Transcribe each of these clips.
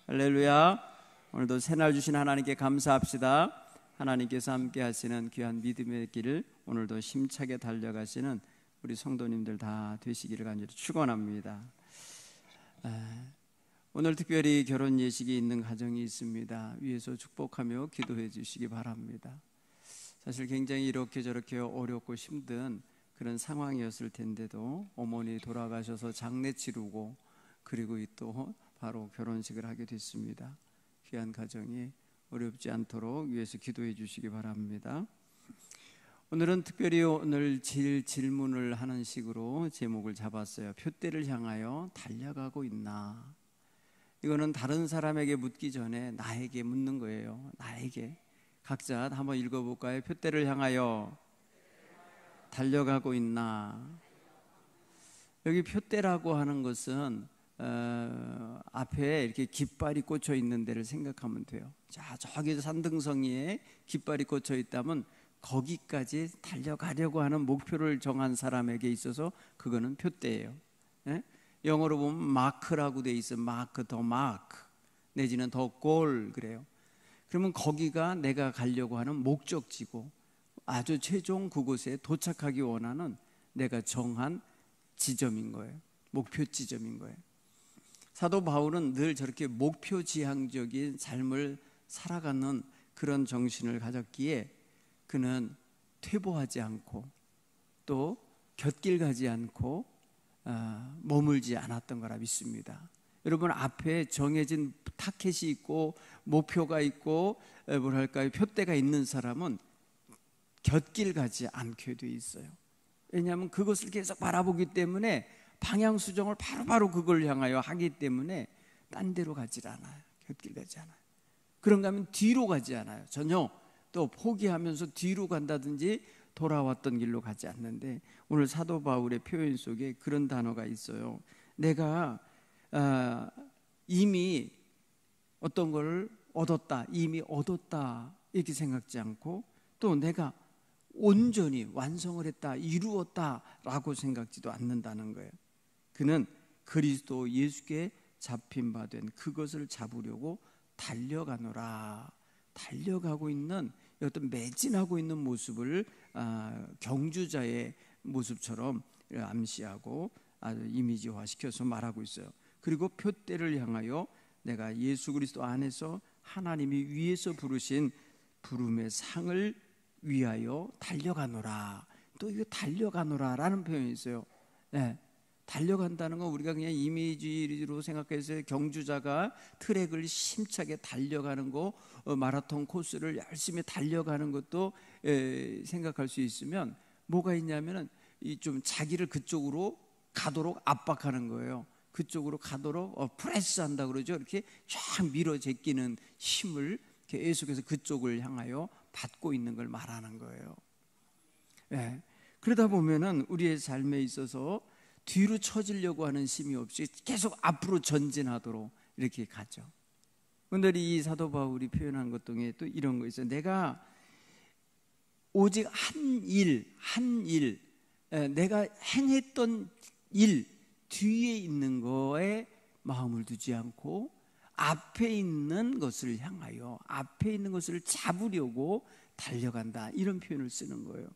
할렐루야. 오늘도 새날 주신 하나님께 감사합시다. 하나님께서 함께 하시는 귀한 믿음의 길을 오늘도 힘차게 달려가시는 우리 성도님들 다 되시기를 간절히 축원합니다. 오늘 특별히 결혼 예식이 있는 가정이 있습니다. 위에서 축복하며 기도해 주시기 바랍니다. 사실 굉장히 이렇게 저렇게 어렵고 힘든 그런 상황이었을 텐데도 어머니 돌아가셔서 장례 치르고 그리고 또 바로 결혼식을 하게 됐습니다. 귀한 가정이 어렵지 않도록 위해서 기도해 주시기 바랍니다. 오늘은 특별히 오늘 질문을 하는 식으로 제목을 잡았어요. 표대를 향하여 달려가고 있나? 이거는 다른 사람에게 묻기 전에 나에게 묻는 거예요. 나에게. 각자 한번 읽어볼까요? 표대를 향하여 달려가고 있나? 여기 표대라고 하는 것은 앞에 이렇게 깃발이 꽂혀 있는 데를 생각하면 돼요. 자, 저기 산등성이에 깃발이 꽂혀 있다면 거기까지 달려가려고 하는 목표를 정한 사람에게 있어서 그거는 표대예요. 예? 영어로 보면 마크라고 돼 있어요. 마크, 더 마크 내지는 더 골 그래요. 그러면 거기가 내가 가려고 하는 목적지고 아주 최종 그곳에 도착하기 원하는 내가 정한 지점인 거예요. 목표 지점인 거예요. 사도 바울은 늘 저렇게 목표 지향적인 삶을 살아가는 그런 정신을 가졌기에 그는 퇴보하지 않고 또 곁길 가지 않고 머물지 않았던 거라 믿습니다. 여러분 앞에 정해진 타켓이 있고 목표가 있고 뭐랄까요 표대가 있는 사람은 곁길 가지 않게 돼 있어요. 왜냐하면 그것을 계속 바라보기 때문에 방향 수정을 바로바로 그걸 향하여 하기 때문에 딴 데로 가지 않아요. 곁길 가지 않아요. 그런가 하면 뒤로 가지 않아요. 전혀 또 포기하면서 뒤로 간다든지 돌아왔던 길로 가지 않는데 오늘 사도 바울의 표현 속에 그런 단어가 있어요. 내가 이미 어떤 걸 얻었다, 이미 얻었다 이렇게 생각지 않고 또 내가 온전히 완성을 했다, 이루었다라고 생각지도 않는다는 거예요. 그는 그리스도 예수께 잡힌 바 된 그것을 잡으려고 달려가노라. 달려가고 있는 어떤 매진하고 있는 모습을 경주자의 모습처럼 암시하고 아주 이미지화시켜서 말하고 있어요. 그리고 표대를 향하여 내가 예수 그리스도 안에서 하나님이 위에서 부르신 부름의 상을 위하여 달려가노라. 또 이거 달려가노라라는 표현이 있어요. 네. 달려간다는 건 우리가 그냥 이미지로 생각해서 경주자가 트랙을 힘차게 달려가는 거, 마라톤 코스를 열심히 달려가는 것도 생각할 수 있으면 뭐가 있냐면은 좀 자기를 그쪽으로 가도록 압박하는 거예요. 그쪽으로 가도록 프레스한다 그러죠. 이렇게 쫙 밀어 제끼는 힘을 계속해서 그쪽을 향하여 받고 있는 걸 말하는 거예요. 네. 그러다 보면은 우리의 삶에 있어서 뒤로 처지려고 하는 힘이 없이 계속 앞으로 전진하도록 이렇게 가죠. 오늘 이 사도 바울이 표현한 것 중에 또 이런 거 있어요. 내가 오직 한 일, 내가 행했던 일 뒤에 있는 거에 마음을 두지 않고 앞에 있는 것을 향하여 앞에 있는 것을 잡으려고 달려간다 이런 표현을 쓰는 거예요.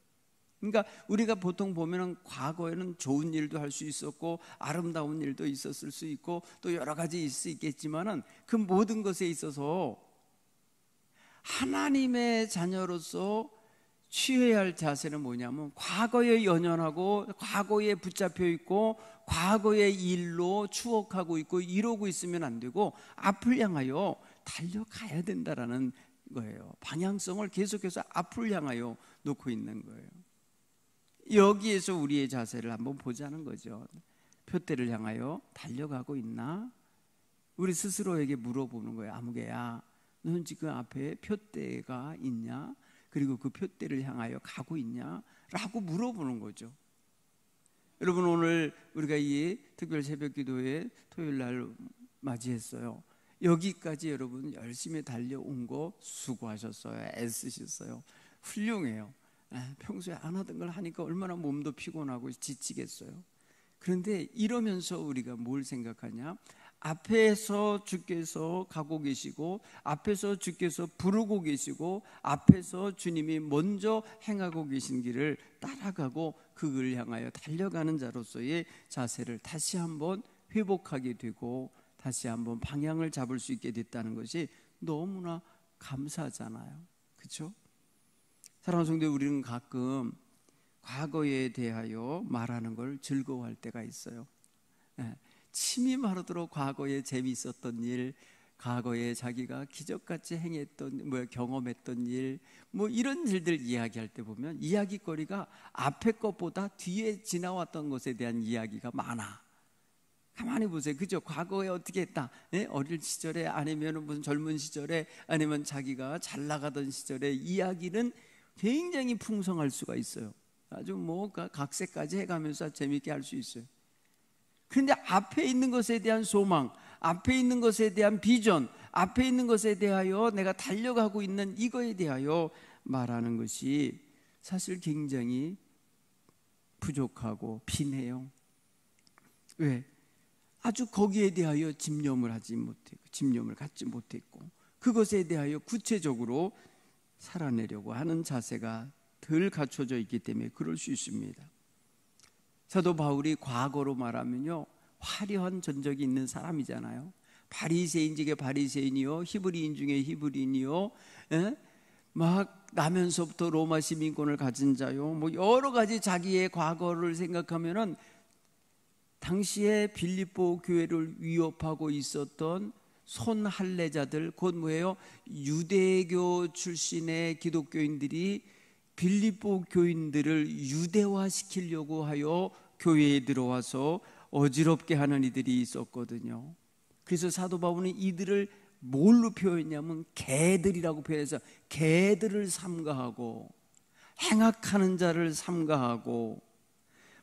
그러니까 우리가 보통 보면은 과거에는 좋은 일도 할 수 있었고 아름다운 일도 있었을 수 있고 또 여러 가지 있을 수 있겠지만은 그 모든 것에 있어서 하나님의 자녀로서 취해야 할 자세는 뭐냐면 과거에 연연하고 과거에 붙잡혀 있고 과거의 일로 추억하고 있고 이러고 있으면 안 되고 앞을 향하여 달려가야 된다라는 거예요. 방향성을 계속해서 앞을 향하여 놓고 있는 거예요. 여기에서 우리의 자세를 한번 보자는 거죠. 표대를 향하여 달려가고 있나? 우리 스스로에게 물어보는 거예요. 아무개야, 너는 지금 앞에 표대가 있냐? 그리고 그 표대를 향하여 가고 있냐? 라고 물어보는 거죠. 여러분 오늘 우리가 이 특별 새벽 기도회 토요일 날 맞이했어요. 여기까지 여러분 열심히 달려온 거 수고하셨어요. 애쓰셨어요. 훌륭해요. 평소에 안 하던 걸 하니까 얼마나 몸도 피곤하고 지치겠어요. 그런데 이러면서 우리가 뭘 생각하냐? 앞에서 주께서 가고 계시고, 앞에서 주께서 부르고 계시고, 앞에서 주님이 먼저 행하고 계신 길을 따라가고 그걸 향하여 달려가는 자로서의 자세를 다시 한번 회복하게 되고 다시 한번 방향을 잡을 수 있게 됐다는 것이 너무나 감사하잖아요. 그렇죠? 사랑하는 성도, 우리는 가끔 과거에 대하여 말하는 걸 즐거워할 때가 있어요. 침이 마르도록 과거에 재미있었던 일, 과거에 자기가 기적같이 행했던 경험했던 일, 이런 일들 이야기할 때 보면 이야기거리가 앞에 것보다 뒤에 지나왔던 것에 대한 이야기가 많아. 가만히 보세요. 그죠? 과거에 어떻게 했다, 어릴 시절에, 아니면 무슨 젊은 시절에, 아니면 자기가 잘 나가던 시절에 이야기는 굉장히 풍성할 수가 있어요. 아주 각색까지 해가면서 재미있게 할 수 있어요. 그런데 앞에 있는 것에 대한 소망, 앞에 있는 것에 대한 비전, 앞에 있는 것에 대하여 내가 달려가고 있는 이거에 대하여 말하는 것이 사실 굉장히 부족하고 빈해요. 왜? 아주 거기에 대하여 집념을 갖지 못했고 그것에 대하여 구체적으로 살아내려고 하는 자세가 덜 갖춰져 있기 때문에 그럴 수 있습니다. 사도 바울이 과거로 말하면요, 화려한 전적이 있는 사람이잖아요. 바리새인 중에 바리새인이요, 히브리인 중에 히브리인이요, 막 나면서부터 로마 시민권을 가진 자요, 여러 가지 자기의 과거를 생각하면은 당시에 빌립보 교회를 위협하고 있었던 손할례자들, 곧 뭐예요? 유대교 출신의 기독교인들이 빌립보 교인들을 유대화시키려고 하여 교회에 들어와서 어지럽게 하는 이들이 있었거든요. 그래서 사도 바울은 이들을 뭘로 표현했냐면 개들이라고 표현해서 개들을 삼가하고 행악하는 자를 삼가하고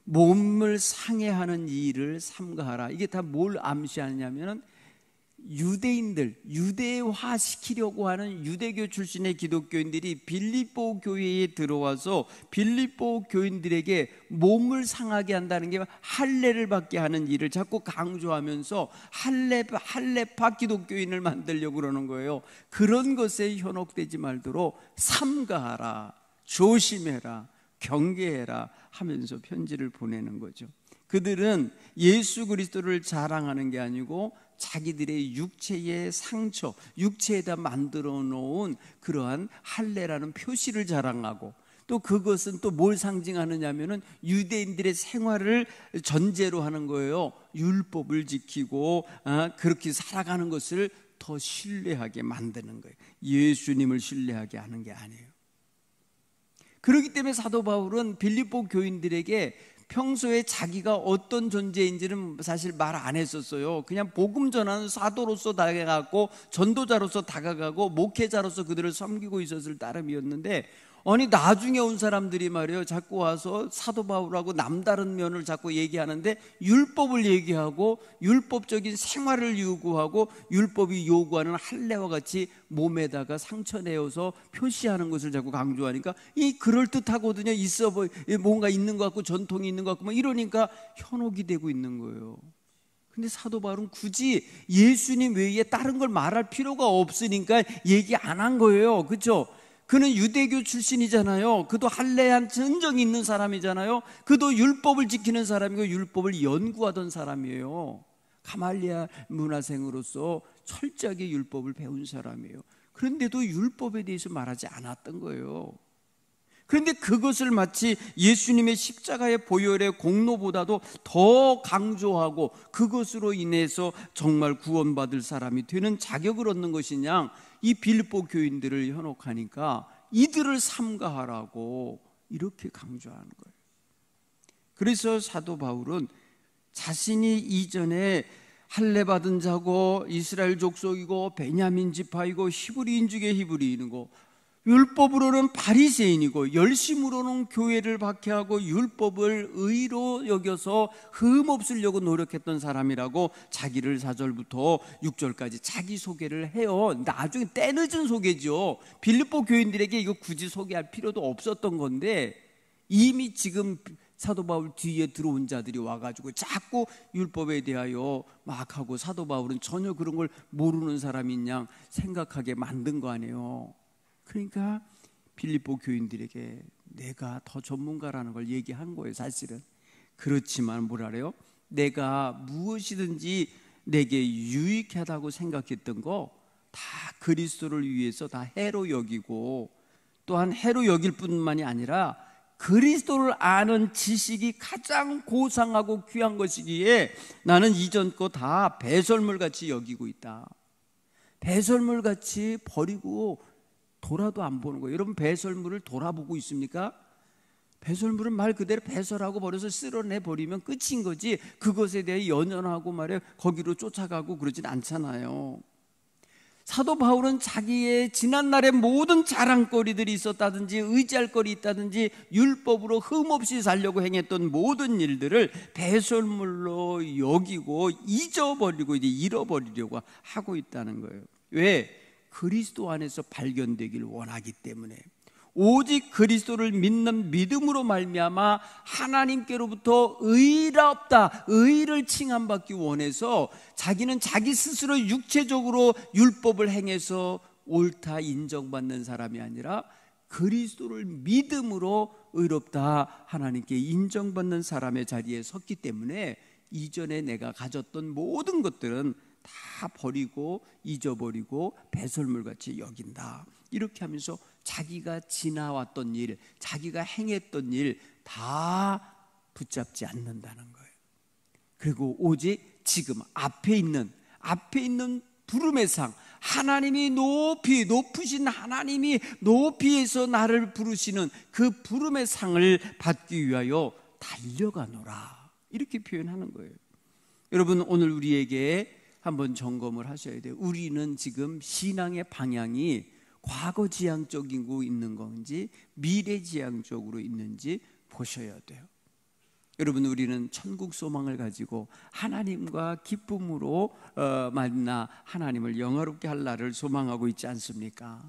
몸을 상해하는 일을 삼가하라. 이게 다 뭘 암시하냐면은 유대인들, 유대화시키려고 하는 유대교 출신의 기독교인들이 빌립보 교회에 들어와서 빌립보 교인들에게 몸을 상하게 한다는 게 할례를 받게 하는 일을 자꾸 강조하면서 할례파 기독교인을 만들려고 그러는 거예요. 그런 것에 현혹되지 말도록 삼가하라, 조심해라, 경계해라 하면서 편지를 보내는 거죠. 그들은 예수 그리스도를 자랑하는 게 아니고 자기들의 육체의 상처, 육체에다 만들어 놓은 그러한 할례라는 표시를 자랑하고, 또 그것은 또 뭘 상징하느냐면은 유대인들의 생활을 전제로 하는 거예요. 율법을 지키고 그렇게 살아가는 것을 더 신뢰하게 만드는 거예요. 예수님을 신뢰하게 하는 게 아니에요. 그렇기 때문에 사도 바울은 빌립보 교인들에게 평소에 자기가 어떤 존재인지는 사실 말 안 했었어요. 그냥 복음 전하는 사도로서 다가가고 전도자로서 다가가고 목회자로서 그들을 섬기고 있었을 따름이었는데, 아니 나중에 온 사람들이 말이에요, 자꾸 와서 사도 바울하고 남다른 면을 자꾸 얘기하는데 율법을 얘기하고 율법적인 생활을 요구하고 율법이 요구하는 할례와 같이 몸에다가 상처 내어서 표시하는 것을 자꾸 강조하니까 이 그럴듯하거든요. 있어 보이, 뭔가 있는 것 같고 전통이 있는 것 같고 이러니까 현혹이 되고 있는 거예요. 근데 사도 바울은 굳이 예수님 외에 다른 걸 말할 필요가 없으니까 얘기 안 한 거예요. 그렇죠? 그는 유대교 출신이잖아요. 그도 할례한 전적이 있는 사람이잖아요. 그도 율법을 지키는 사람이고 율법을 연구하던 사람이에요. 가말리아 문화생으로서 철저하게 율법을 배운 사람이에요. 그런데도 율법에 대해서 말하지 않았던 거예요. 그런데 그것을 마치 예수님의 십자가의 보혈의 공로보다도 더 강조하고 그것으로 인해서 정말 구원받을 사람이 되는 자격을 얻는 것이냐, 이 빌립보 교인들을 현혹하니까 이들을 삼가하라고 이렇게 강조하는 거예요. 그래서 사도 바울은 자신이 이전에 할례 받은 자고 이스라엘 족속이고 베냐민 지파이고 히브리인 중에 히브리인이고 율법으로는 바리새인이고 열심으로는 교회를 박해하고 율법을 의로 여겨서 흠 없으려고 노력했던 사람이라고 자기를 4절부터 6절까지 자기 소개를 해요. 나중에 때늦은 소개죠. 빌립보 교인들에게 이거 굳이 소개할 필요도 없었던 건데 이미 지금 사도 바울 뒤에 들어온 자들이 와가지고 자꾸 율법에 대하여 막 하고, 사도 바울은 전혀 그런 걸 모르는 사람인 양 생각하게 만든 거 아니에요. 그러니까 빌립보 교인들에게 내가 더 전문가라는 걸 얘기한 거예요, 사실은. 그렇지만 뭐라래요? 내가 무엇이든지 내게 유익하다고 생각했던 거 다 그리스도를 위해서 다 해로 여기고, 또한 해로 여길 뿐만이 아니라 그리스도를 아는 지식이 가장 고상하고 귀한 것이기에 나는 이전 거 다 배설물같이 여기고 있다. 배설물같이 버리고 돌아도 안 보는 거예요. 여러분, 배설물을 돌아보고 있습니까? 배설물은 말 그대로 배설하고 버려서 쓸어내 버리면 끝인 거지, 그것에 대해 연연하고 말이에요 거기로 쫓아가고 그러진 않잖아요. 사도 바울은 자기의 지난날의 모든 자랑거리들이 있었다든지 의지할 거리 있다든지 율법으로 흠없이 살려고 행했던 모든 일들을 배설물로 여기고 잊어버리고 이제 잃어버리려고 하고 있다는 거예요. 왜? 그리스도 안에서 발견되길 원하기 때문에. 오직 그리스도를 믿는 믿음으로 말미암아 하나님께로부터 의롭다, 의를 칭함받기 원해서 자기는 자기 스스로 육체적으로 율법을 행해서 옳다 인정받는 사람이 아니라 그리스도를 믿음으로 의롭다 하나님께 인정받는 사람의 자리에 섰기 때문에 이전에 내가 가졌던 모든 것들은 다 버리고 잊어버리고 배설물같이 여긴다. 이렇게 하면서 자기가 지나왔던 일, 자기가 행했던 일 다 붙잡지 않는다는 거예요. 그리고 오직 지금 앞에 있는 부름의 상, 하나님이 높으신 하나님이 높이에서 나를 부르시는 그 부름의 상을 받기 위하여 달려가노라, 이렇게 표현하는 거예요. 여러분, 오늘 우리에게 한번 점검을 하셔야 돼요. 우리는 지금 신앙의 방향이 과거지향적이고 있는 건지 미래지향적으로 있는지 보셔야 돼요. 여러분, 우리는 천국 소망을 가지고 하나님과 기쁨으로 만나 하나님을 영화롭게 할 날을 소망하고 있지 않습니까?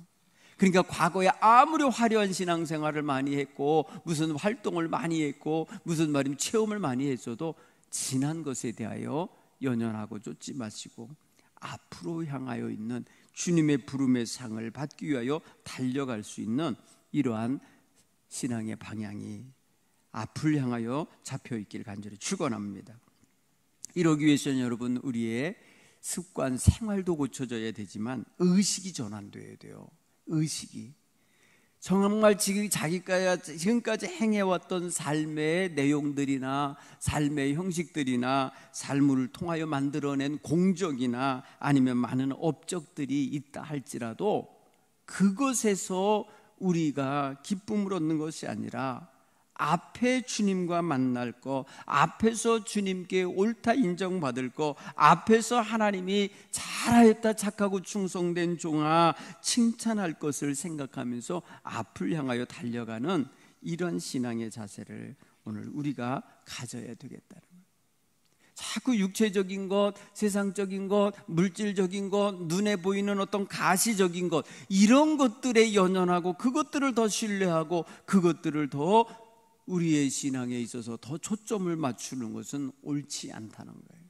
그러니까 과거에 아무리 화려한 신앙생활을 많이 했고 무슨 활동을 많이 했고 무슨 말이면 체험을 많이 했어도 지난 것에 대하여 연연하고 쫓지 마시고 앞으로 향하여 있는 주님의 부름의 상을 받기 위하여 달려갈 수 있는 이러한 신앙의 방향이 앞을 향하여 잡혀있길 간절히 축원합니다. 이러기 위해서는 여러분, 우리의 습관, 생활도 고쳐져야 되지만 의식이 전환되어야 돼요. 의식이 정말 자기가 지금까지 행해왔던 삶의 내용들이나 삶의 형식들이나 삶을 통하여 만들어낸 공적이나 아니면 많은 업적들이 있다 할지라도 그것에서 우리가 기쁨을 얻는 것이 아니라 앞에 주님과 만날 거, 앞에서 주님께 옳다 인정받을 거, 앞에서 하나님이 잘하였다 착하고 충성된 종아 칭찬할 것을 생각하면서 앞을 향하여 달려가는 이런 신앙의 자세를 오늘 우리가 가져야 되겠다는 거예요. 자꾸 육체적인 것, 세상적인 것, 물질적인 것, 눈에 보이는 어떤 가시적인 것, 이런 것들에 연연하고 그것들을 더 신뢰하고 그것들을 더 우리의 신앙에 있어서 더 초점을 맞추는 것은 옳지 않다는 거예요.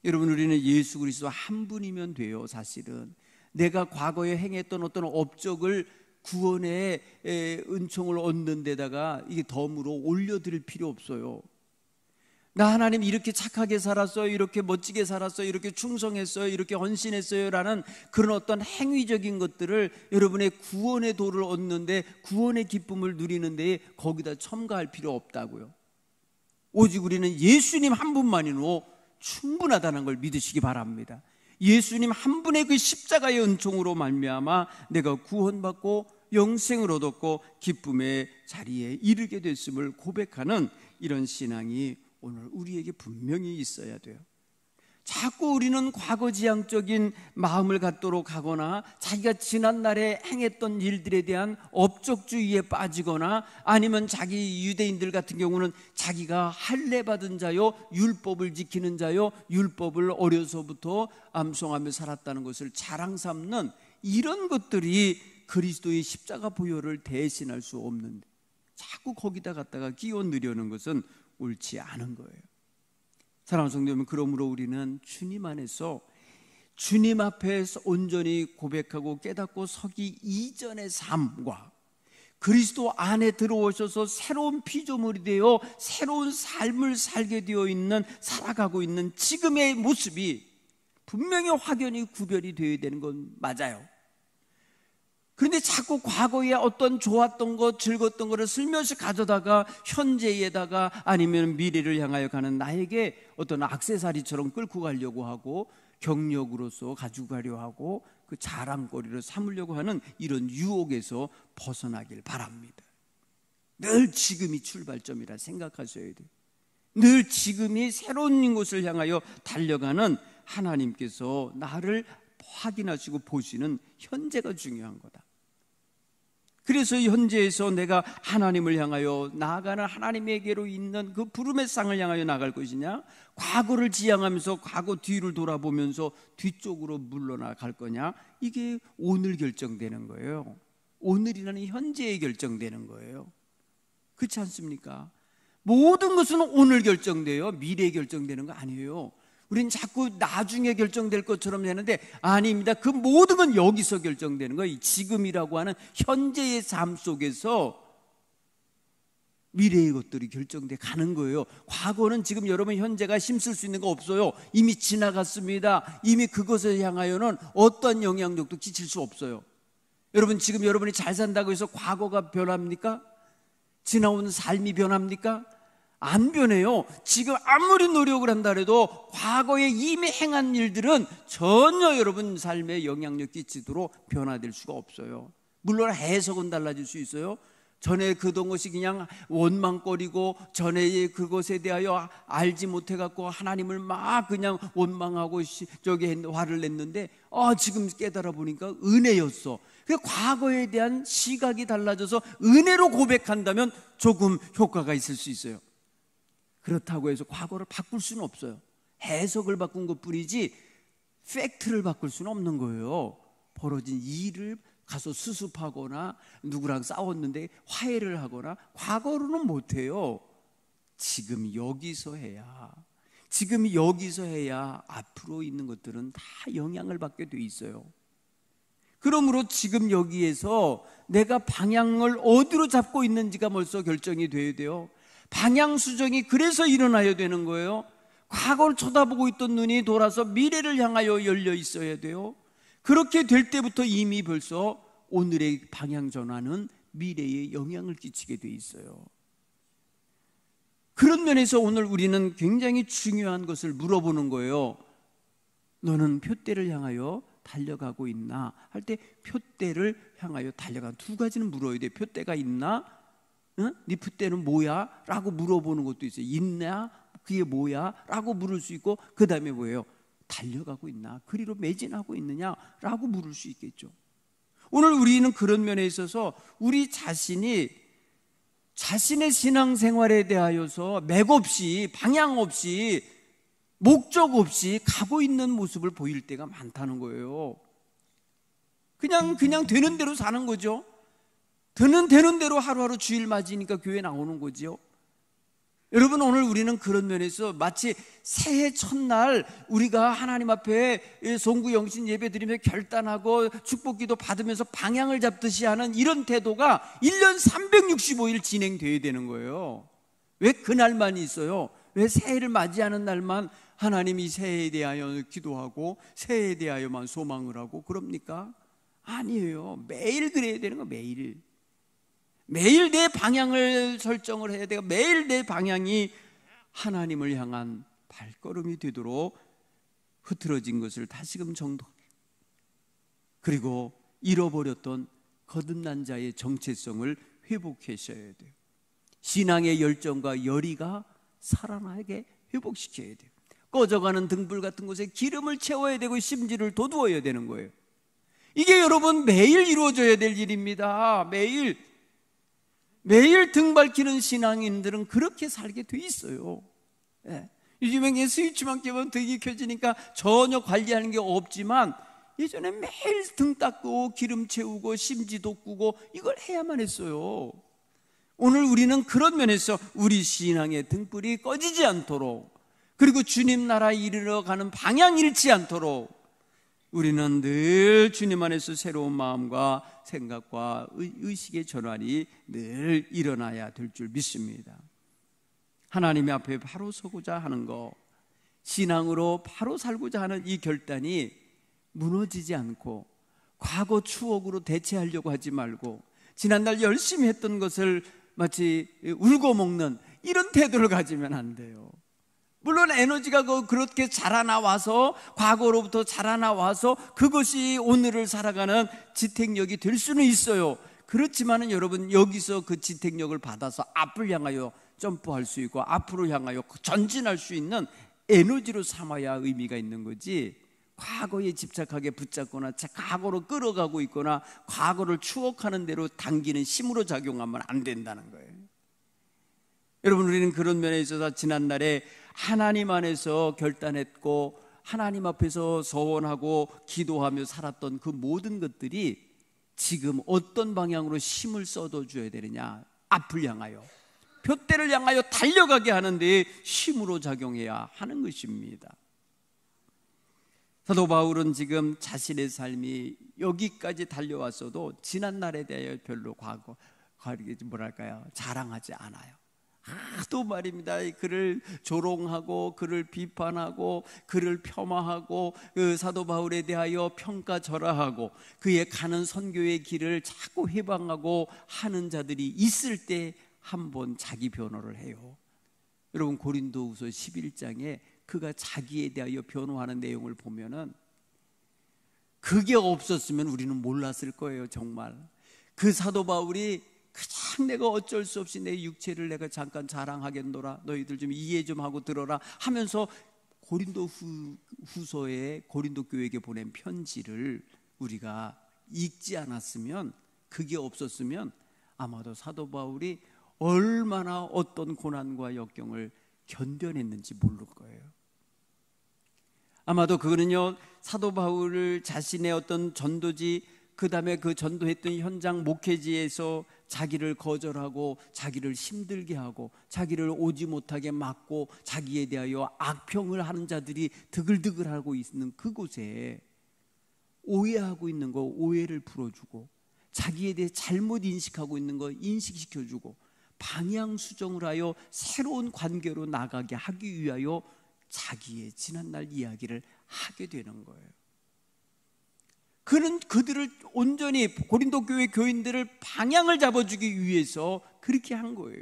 여러분, 우리는 예수 그리스도 한 분이면 돼요. 사실은 내가 과거에 행했던 어떤 업적을 구원의 은총을 얻는 데다가 이게 덤으로 올려드릴 필요 없어요. 나 하나님 이렇게 착하게 살았어요, 이렇게 멋지게 살았어요, 이렇게 충성했어요, 이렇게 헌신했어요 라는 그런 어떤 행위적인 것들을 여러분의 구원의 도를 얻는데, 구원의 기쁨을 누리는데 거기다 첨가할 필요 없다고요. 오직 우리는 예수님 한 분만으로 충분하다는 걸 믿으시기 바랍니다. 예수님 한 분의 그 십자가의 은총으로 말미암아 내가 구원받고 영생을 얻었고 기쁨의 자리에 이르게 됐음을 고백하는 이런 신앙이 오늘 우리에게 분명히 있어야 돼요. 자꾸 우리는 과거지향적인 마음을 갖도록 하거나 자기가 지난날에 행했던 일들에 대한 업적주의에 빠지거나 아니면 자기 유대인들 같은 경우는 자기가 할례 받은 자요, 율법을 지키는 자요, 율법을 어려서부터 암송하며 살았다는 것을 자랑 삼는 이런 것들이 그리스도의 십자가 보혈을 대신할 수 없는데, 자꾸 거기다 갖다가 끼워 넣으려는 것은 옳지 않은 거예요. 사랑하는 성도 여러분, 그러므로 우리는 주님 안에서 주님 앞에서 온전히 고백하고 깨닫고 서기 이전의 삶과 그리스도 안에 들어오셔서 새로운 피조물이 되어 새로운 삶을 살게 되어 있는, 살아가고 있는 지금의 모습이 분명히 확연히 구별이 되어야 되는 건 맞아요. 그런데 자꾸 과거에 어떤 좋았던 것, 즐거웠던 것을 슬며시 가져다가 현재에다가 아니면 미래를 향하여 가는 나에게 어떤 액세서리처럼 끌고 가려고 하고 경력으로서 가지고 가려 하고 그 자랑거리를 삼으려고 하는 이런 유혹에서 벗어나길 바랍니다. 늘 지금이 출발점이라 생각하셔야 돼요. 늘 지금이 새로운 곳을 향하여 달려가는 하나님께서 나를 확인하시고 보시는 현재가 중요한 거다. 그래서 현재에서 내가 하나님을 향하여 나아가는, 하나님에게로 있는 그 부름의 상을 향하여 나갈 것이냐, 과거를 지향하면서 과거 뒤를 돌아보면서 뒤쪽으로 물러나갈 거냐, 이게 오늘 결정되는 거예요. 오늘이라는 현재에 결정되는 거예요. 그렇지 않습니까? 모든 것은 오늘 결정돼요. 미래에 결정되는 거 아니에요. 우린 자꾸 나중에 결정될 것처럼 되는데 아닙니다. 그 모든 건 여기서 결정되는 거예요. 지금이라고 하는 현재의 삶 속에서 미래의 것들이 결정돼 가는 거예요. 과거는 지금 여러분 현재가 힘쓸 수 있는 거 없어요. 이미 지나갔습니다. 이미 그것을 향하여는 어떤 영향력도 끼칠 수 없어요. 여러분, 지금 여러분이 잘 산다고 해서 과거가 변합니까? 지나온 삶이 변합니까? 안 변해요. 지금 아무리 노력을 한다 해도 과거에 이미 행한 일들은 전혀 여러분 삶에 영향력 끼치도록 변화될 수가 없어요. 물론 해석은 달라질 수 있어요. 전에 그던 것이 그냥 원망거리고 전에 그것에 대하여 알지 못해갖고 하나님을 막 그냥 원망하고 화를 냈는데 지금 깨달아 보니까 은혜였어. 그 과거에 대한 시각이 달라져서 은혜로 고백한다면 조금 효과가 있을 수 있어요. 그렇다고 해서 과거를 바꿀 수는 없어요. 해석을 바꾼 것뿐이지 팩트를 바꿀 수는 없는 거예요. 벌어진 일을 가서 수습하거나 누구랑 싸웠는데 화해를 하거나 과거로는 못해요. 지금 여기서 해야 앞으로 있는 것들은 다 영향을 받게 돼 있어요. 그러므로 지금 여기에서 내가 방향을 어디로 잡고 있는지가 벌써 결정이 돼야 돼요. 방향 수정이 그래서 일어나야 되는 거예요. 과거를 쳐다보고 있던 눈이 돌아서 미래를 향하여 열려 있어야 돼요. 그렇게 될 때부터 이미 벌써 오늘의 방향 전환은 미래에 영향을 끼치게 돼 있어요. 그런 면에서 오늘 우리는 굉장히 중요한 것을 물어보는 거예요. 너는 표대를 향하여 달려가고 있나? 할 때 표대를 향하여 달려가 두 가지는 물어야 돼요. 표대가 있나? 응? 네 표대는 뭐야? 라고 물어보는 것도 있어요. 있냐? 그게 뭐야? 라고 물을 수 있고 그 다음에 뭐예요? 달려가고 있나? 그리로 매진하고 있느냐? 라고 물을 수 있겠죠. 오늘 우리는 그런 면에 있어서 우리 자신이 자신의 신앙생활에 대하여서 맥없이 방향 없이 목적 없이 가고 있는 모습을 보일 때가 많다는 거예요. 그냥 되는 대로 사는 거죠. 되는 대로 하루하루 주일 맞이니까 교회 나오는 거죠. 여러분, 오늘 우리는 그런 면에서 마치 새해 첫날 우리가 하나님 앞에 송구 영신 예배 드리며 결단하고 축복기도 받으면서 방향을 잡듯이 하는 이런 태도가 1년 365일 진행되어야 되는 거예요. 왜 그날만 있어요? 왜 새해를 맞이하는 날만 하나님이 새해에 대하여 기도하고 새해에 대하여만 소망을 하고 그럽니까? 아니에요. 매일 그래야 되는 거예요. 매일 내 방향을 설정을 해야 돼요. 매일 내 방향이 하나님을 향한 발걸음이 되도록 흐트러진 것을 다시금 정돈, 그리고 잃어버렸던 거듭난 자의 정체성을 회복하셔야 돼요. 신앙의 열정과 열의가 살아나게 회복시켜야 돼요. 꺼져가는 등불 같은 곳에 기름을 채워야 되고 심지를 돋우어야 되는 거예요. 이게 여러분 매일 이루어져야 될 일입니다. 매일 등 밝히는 신앙인들은 그렇게 살게 돼 있어요. 요즘에 스위치만 켜면 등이 켜지니까 전혀 관리하는 게 없지만 예전에 매일 등 닦고 기름 채우고 심지 돋구고 이걸 해야만 했어요. 오늘 우리는 그런 면에서 우리 신앙의 등불이 꺼지지 않도록, 그리고 주님 나라에 이르러 가는 방향 잃지 않도록 우리는 늘 주님 안에서 새로운 마음과 생각과 의식의 전환이 늘 일어나야 될 줄 믿습니다. 하나님 앞에 바로 서고자 하는 것, 신앙으로 바로 살고자 하는 이 결단이 무너지지 않고 과거 추억으로 대체하려고 하지 말고 지난날 열심히 했던 것을 마치 울고 먹는 이런 태도를 가지면 안 돼요. 물론 에너지가 그렇게 자라나와서, 과거로부터 자라나와서 그것이 오늘을 살아가는 지탱력이 될 수는 있어요. 그렇지만은 여러분, 여기서 그 지탱력을 받아서 앞을 향하여 점프할 수 있고 앞으로 향하여 전진할 수 있는 에너지로 삼아야 의미가 있는 거지, 과거에 집착하게 붙잡거나 과거로 끌어가고 있거나 과거를 추억하는 대로 당기는 힘으로 작용하면 안 된다는 거예요. 여러분, 우리는 그런 면에 있어서 지난날에 하나님 안에서 결단했고 하나님 앞에서 서원하고 기도하며 살았던 그 모든 것들이 지금 어떤 방향으로 힘을 쏟아줘야 되느냐, 앞을 향하여, 둯대를 향하여 달려가게 하는 데 힘으로 작용해야 하는 것입니다. 사도 바울은 지금 자신의 삶이 여기까지 달려왔어도 지난날에 대하여 별로 자랑하지 않아요. 또 말입니다. 그를 조롱하고 그를 비판하고 그를 폄하하고 그 사도 바울에 대하여 평가절하하고 그의 가는 선교의 길을 자꾸 회방하고 하는 자들이 있을 때 한번 자기 변호를 해요. 여러분, 고린도후서 11장에 그가 자기에 대하여 변호하는 내용을 보면은 그게 없었으면 우리는 몰랐을 거예요. 정말 그 사도 바울이 그냥 내가 어쩔 수 없이 내 육체를 내가 잠깐 자랑하겠노라, 너희들 좀 이해 좀 하고 들어라 하면서 고린도 후서에 고린도 교회에게 보낸 편지를 우리가 읽지 않았으면, 그게 없었으면 아마도 사도 바울이 얼마나 어떤 고난과 역경을 견뎌냈는지 모를 거예요. 아마도 그거는요, 사도 바울을 자신의 어떤 전도지, 그 다음에 그 전도했던 현장 목회지에서 자기를 거절하고 자기를 힘들게 하고 자기를 오지 못하게 막고 자기에 대하여 악평을 하는 자들이 드글드글하고 있는 그곳에 오해하고 있는 거 오해를 풀어주고, 자기에 대해 잘못 인식하고 있는 거 인식시켜주고, 방향 수정을 하여 새로운 관계로 나가게 하기 위하여 자기의 지난날 이야기를 하게 되는 거예요. 그는 그들을 온전히, 고린도 교회 교인들을 방향을 잡아주기 위해서 그렇게 한 거예요.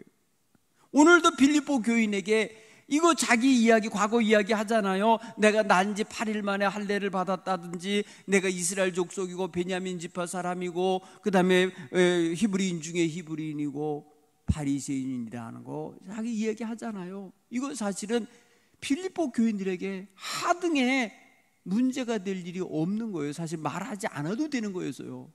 오늘도 빌립보 교인에게 이거 자기 이야기, 과거 이야기 하잖아요. 내가 난 지 8일 만에 할례를 받았다든지, 내가 이스라엘 족속이고 베냐민 지파 사람이고, 그 다음에 히브리인 중에 히브리인이고 바리새인이라는 거 자기 이야기 하잖아요. 이거 사실은 빌립보 교인들에게 하등에 문제가 될 일이 없는 거예요. 사실 말하지 않아도 되는 거였어요.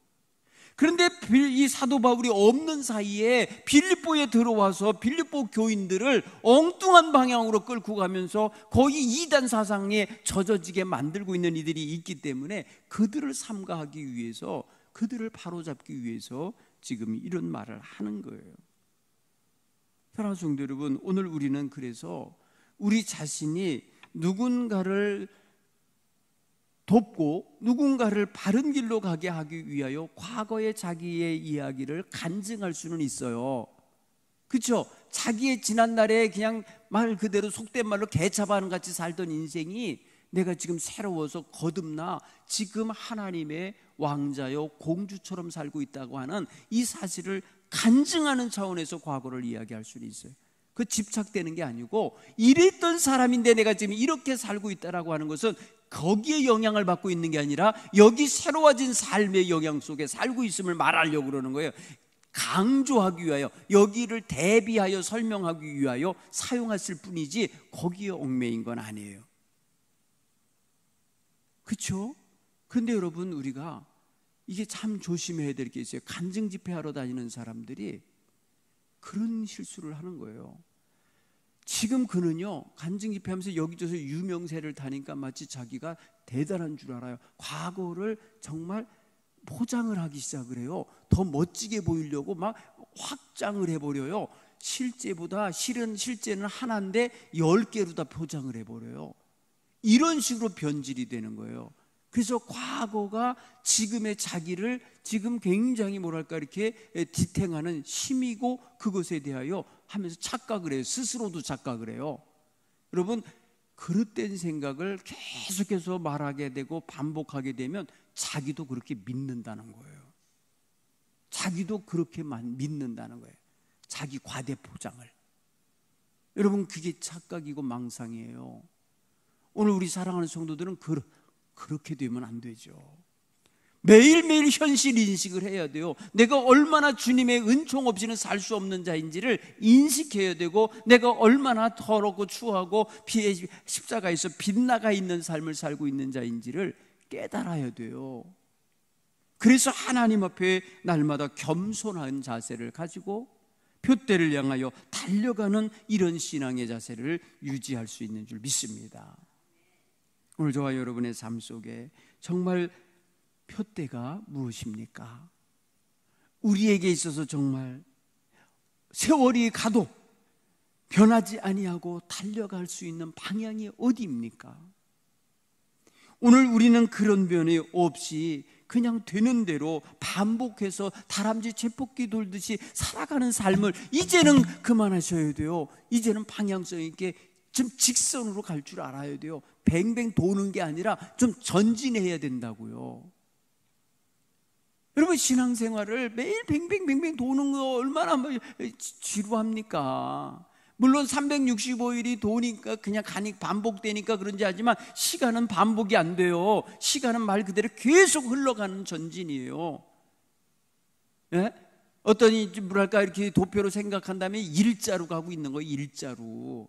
그런데 이 사도 바울이 없는 사이에 빌립보에 들어와서 빌립보 교인들을 엉뚱한 방향으로 끌고 가면서 거의 이단 사상에 젖어지게 만들고 있는 이들이 있기 때문에 그들을 삼가하기 위해서, 그들을 바로잡기 위해서 지금 이런 말을 하는 거예요. 사랑하는 성도 여러분, 오늘 우리는 그래서 우리 자신이 누군가를 돕고 누군가를 바른 길로 가게 하기 위하여 과거의 자기의 이야기를 간증할 수는 있어요. 그렇죠? 자기의 지난날에 그냥 말 그대로 속된 말로 개차반 같이 살던 인생이 내가 지금 새로워서 거듭나 지금 하나님의 왕자요 공주처럼 살고 있다고 하는 이 사실을 간증하는 차원에서 과거를 이야기할 수는 있어요. 그 집착되는 게 아니고, 이랬던 사람인데 내가 지금 이렇게 살고 있다라고 하는 것은 거기에 영향을 받고 있는 게 아니라 여기 새로워진 삶의 영향 속에 살고 있음을 말하려고 그러는 거예요. 강조하기 위하여, 여기를 대비하여 설명하기 위하여 사용했을 뿐이지 거기에 얽매인 건 아니에요. 그렇죠? 그런데 여러분, 우리가 이게 참 조심해야 될 게 있어요. 간증 집회하러 다니는 사람들이 그런 실수를 하는 거예요. 지금 그는요, 간증 집회하면서 여기저기서 유명세를 타니까 마치 자기가 대단한 줄 알아요. 과거를 정말 포장을 하기 시작을 해요. 더 멋지게 보이려고 막 확장을 해버려요. 실제는 하나인데 10개로 다 포장을 해버려요. 이런 식으로 변질이 되는 거예요. 그래서 과거가 지금의 자기를 지금 굉장히 이렇게 디탱하는 힘이고, 그것에 대하여 하면서 착각을 해요. 스스로도 착각을 해요. 여러분, 그릇된 생각을 계속해서 말하게 되고 반복하게 되면 자기도 그렇게 믿는다는 거예요. 자기도 그렇게만 믿는다는 거예요. 자기 과대 포장을. 여러분, 그게 착각이고 망상이에요. 오늘 우리 사랑하는 성도들은 그렇게 되면 안 되죠. 매일매일 현실 인식을 해야 돼요. 내가 얼마나 주님의 은총 없이는 살 수 없는 자인지를 인식해야 되고, 내가 얼마나 더럽고 추하고 십자가에서 빗나가 있는 삶을 살고 있는 자인지를 깨달아야 돼요. 그래서 하나님 앞에 날마다 겸손한 자세를 가지고 표대를 향하여 달려가는 이런 신앙의 자세를 유지할 수 있는 줄 믿습니다. 오늘 저와 여러분의 삶 속에 정말 표대가 무엇입니까? 우리에게 있어서 정말 세월이 가도 변하지 아니하고 달려갈 수 있는 방향이 어디입니까? 오늘 우리는 그런 변이 없이 그냥 되는 대로 반복해서 다람쥐 쳇바퀴 돌듯이 살아가는 삶을 이제는 그만하셔야 돼요. 이제는 방향성 있게 좀 직선으로 갈 줄 알아야 돼요. 뱅뱅 도는 게 아니라 좀 전진해야 된다고요. 여러분, 신앙생활을 매일 뱅뱅 도는 거 얼마나 지루합니까? 물론 365일이 도니까 그냥 반복되니까 그런지 하지만 시간은 반복이 안 돼요. 시간은 말 그대로 계속 흘러가는 전진이에요. 예? 어떤 이렇게 도표로 생각한다면 일자로 가고 있는 거예요. 일자로.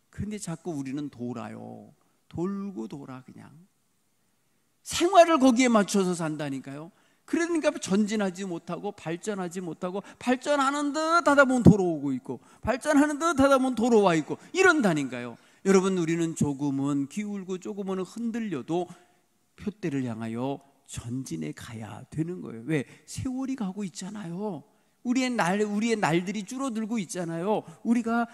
그런데 자꾸 우리는 돌아요. 돌고 돌아. 그냥 생활을 거기에 맞춰서 산다니까요. 그러니까 전진하지 못하고 발전하지 못하고, 발전하는 듯 하다 보면 돌아오고 있고, 발전하는 듯 하다 보면 돌아와 있고, 이런다니까요. 여러분, 우리는 조금은 기울고 조금은 흔들려도 표대를 향하여 전진해 가야 되는 거예요. 왜? 세월이 가고 있잖아요. 우리의 날들이 줄어들고 있잖아요. 우리가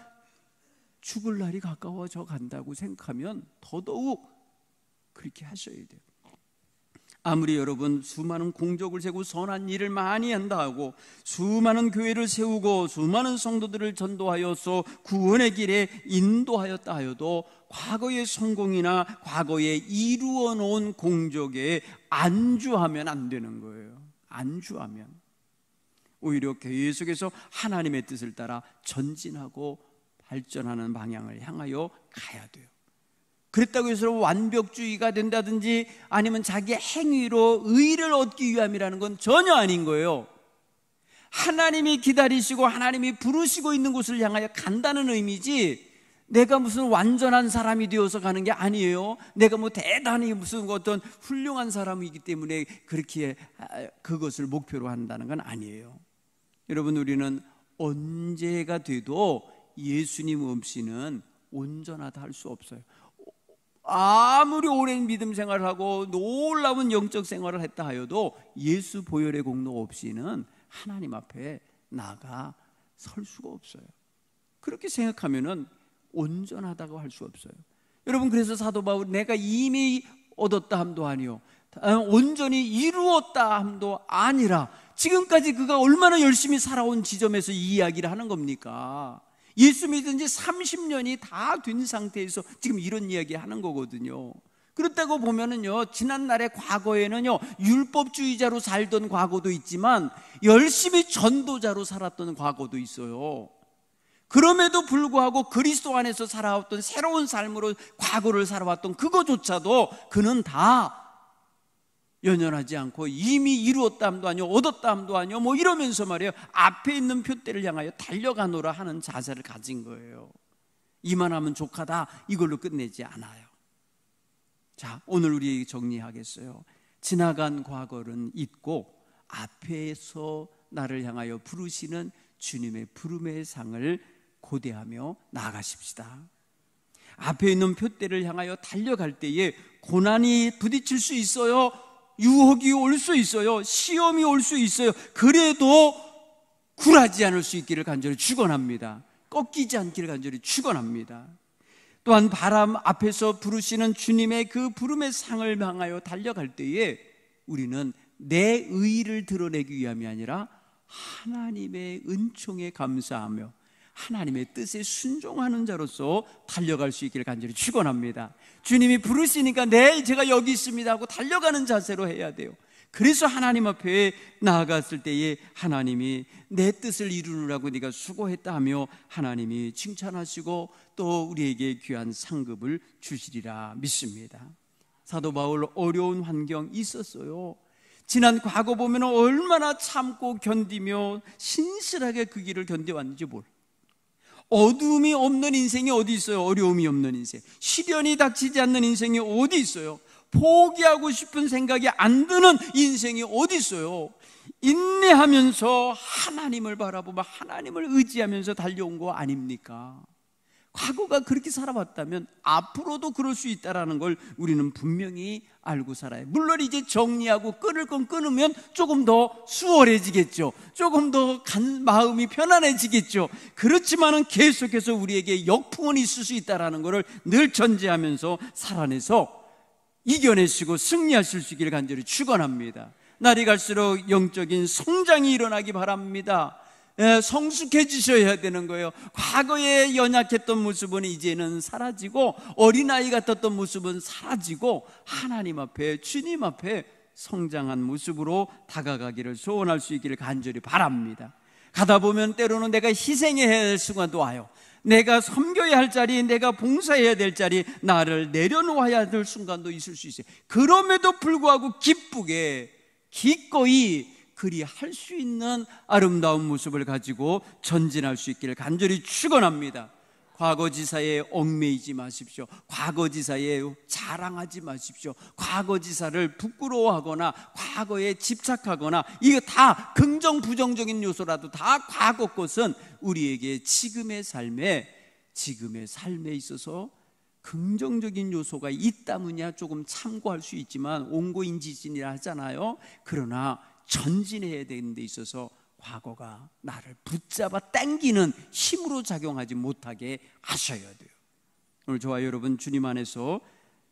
죽을 날이 가까워져 간다고 생각하면 더더욱 그렇게 하셔야 돼요. 아무리 여러분 수많은 공적을 세우고 선한 일을 많이 한다 하고, 수많은 교회를 세우고 수많은 성도들을 전도하여서 구원의 길에 인도하였다 하여도 과거의 성공이나 과거에 이루어 놓은 공적에 안주하면 안 되는 거예요. 안주하면 오히려 계속해서 하나님의 뜻을 따라 전진하고 발전하는 방향을 향하여 가야 돼요. 그랬다고 해서 완벽주의가 된다든지 아니면 자기 행위로 의를 얻기 위함이라는 건 전혀 아닌 거예요. 하나님이 기다리시고 하나님이 부르시고 있는 곳을 향하여 간다는 의미지, 내가 무슨 완전한 사람이 되어서 가는 게 아니에요. 내가 대단히 무슨 어떤 훌륭한 사람이기 때문에 그렇게 그것을 목표로 한다는 건 아니에요. 여러분, 우리는 언제가 돼도 예수님 없이는 온전하다 할 수 없어요. 아무리 오랜 믿음 생활을 하고 놀라운 영적 생활을 했다 하여도 예수 보혈의 공로 없이는 하나님 앞에 나가 설 수가 없어요. 그렇게 생각하면은 온전하다고 할 수 없어요. 여러분, 그래서 사도 바울 내가 이미 얻었다 함도 아니요 온전히 이루었다 함도 아니라, 지금까지 그가 얼마나 열심히 살아온 지점에서 이 이야기를 하는 겁니까? 예수 믿은 지 30년이 다 된 상태에서 지금 이런 이야기 하는 거거든요. 그렇다고 보면은요, 지난날의 과거에는요, 율법주의자로 살던 과거도 있지만 열심히 전도자로 살았던 과거도 있어요. 그럼에도 불구하고 그리스도 안에서 살아왔던 새로운 삶으로 과거를 살아왔던 그거조차도 그는 다 연연하지 않고 이미 이루었다 함도 아니요 얻었다 함도 아니요 이러면서 말이에요, 앞에 있는 표대를 향하여 달려가노라 하는 자세를 가진 거예요. 이만하면 족하다 이걸로 끝내지 않아요. 자, 오늘 우리 정리하겠어요. 지나간 과거는 잊고 앞에서 나를 향하여 부르시는 주님의 부름의 상을 고대하며 나아가십시다. 앞에 있는 표대를 향하여 달려갈 때에 고난이 부딪힐 수 있어요. 유혹이 올 수 있어요. 시험이 올 수 있어요. 그래도 굴하지 않을 수 있기를 간절히 축원합니다. 꺾이지 않기를 간절히 축원합니다. 또한 바람 앞에서 부르시는 주님의 그 부름의 상을 향하여 달려갈 때에 우리는 내 의의를 드러내기 위함이 아니라 하나님의 은총에 감사하며 하나님의 뜻에 순종하는 자로서 달려갈 수 있기를 간절히 축원합니다. 주님이 부르시니까 네, 제가 여기 있습니다 하고 달려가는 자세로 해야 돼요. 그래서 하나님 앞에 나아갔을 때에 하나님이 내 뜻을 이루느라고 네가 수고했다 하며 하나님이 칭찬하시고 또 우리에게 귀한 상급을 주시리라 믿습니다. 사도 바울 어려운 환경 있었어요. 지난 과거 보면 얼마나 참고 견디며 신실하게 그 길을 견뎌왔는지 몰라. 어두움이 없는 인생이 어디 있어요? 어려움이 없는 인생, 시련이 닥치지 않는 인생이 어디 있어요? 포기하고 싶은 생각이 안 드는 인생이 어디 있어요? 인내하면서 하나님을 바라보며 하나님을 의지하면서 달려온 거 아닙니까? 과거가 그렇게 살아왔다면 앞으로도 그럴 수 있다는 걸 우리는 분명히 알고 살아요. 물론 이제 정리하고 끊을 건 끊으면 조금 더 수월해지겠죠. 조금 더 마음이 편안해지겠죠. 그렇지만은 계속해서 우리에게 역풍은 있을 수 있다는 것을 늘 전제하면서 살아내서 이겨내시고 승리하실 수 있기를 간절히 축원합니다. 날이 갈수록 영적인 성장이 일어나기 바랍니다. 성숙해지셔야 되는 거예요. 과거에 연약했던 모습은 이제는 사라지고 어린아이 같았던 모습은 사라지고 하나님 앞에, 주님 앞에 성장한 모습으로 다가가기를 소원할 수 있기를 간절히 바랍니다. 가다 보면 때로는 내가 희생해야 할 순간도 와요. 내가 섬겨야 할 자리, 내가 봉사해야 될 자리, 나를 내려놓아야 될 순간도 있을 수 있어요. 그럼에도 불구하고 기쁘게 기꺼이 그리할 수 있는 아름다운 모습을 가지고 전진할 수 있기를 간절히 축원합니다. 과거지사에 얽매이지 마십시오. 과거지사에 자랑하지 마십시오. 과거지사를 부끄러워하거나 과거에 집착하거나, 이거 다 긍정 부정적인 요소라도 다 과거 것은 우리에게 지금의 삶에 있어서 긍정적인 요소가 있다면야 조금 참고할 수 있지만 옹고인지진이라 하잖아요. 그러나 전진해야 되는 데 있어서 과거가 나를 붙잡아 당기는 힘으로 작용하지 못하게 하셔야 돼요. 오늘 저와 여러분 주님 안에서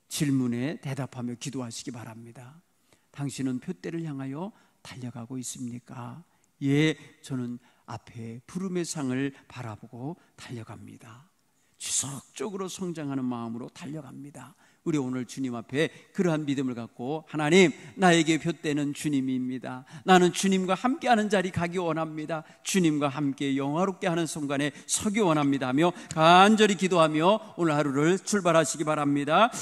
질문에 대답하며 기도하시기 바랍니다. 당신은 표대를 향하여 달려가고 있습니까? 예, 저는 앞에 부름의 상을 바라보고 달려갑니다. 지속적으로 성장하는 마음으로 달려갑니다. 우리 오늘 주님 앞에 그러한 믿음을 갖고, 하나님, 나에게 푯대는 주님입니다. 나는 주님과 함께하는 자리 가기 원합니다. 주님과 함께 영화롭게 하는 순간에 서기 원합니다 하며 간절히 기도하며 오늘 하루를 출발하시기 바랍니다.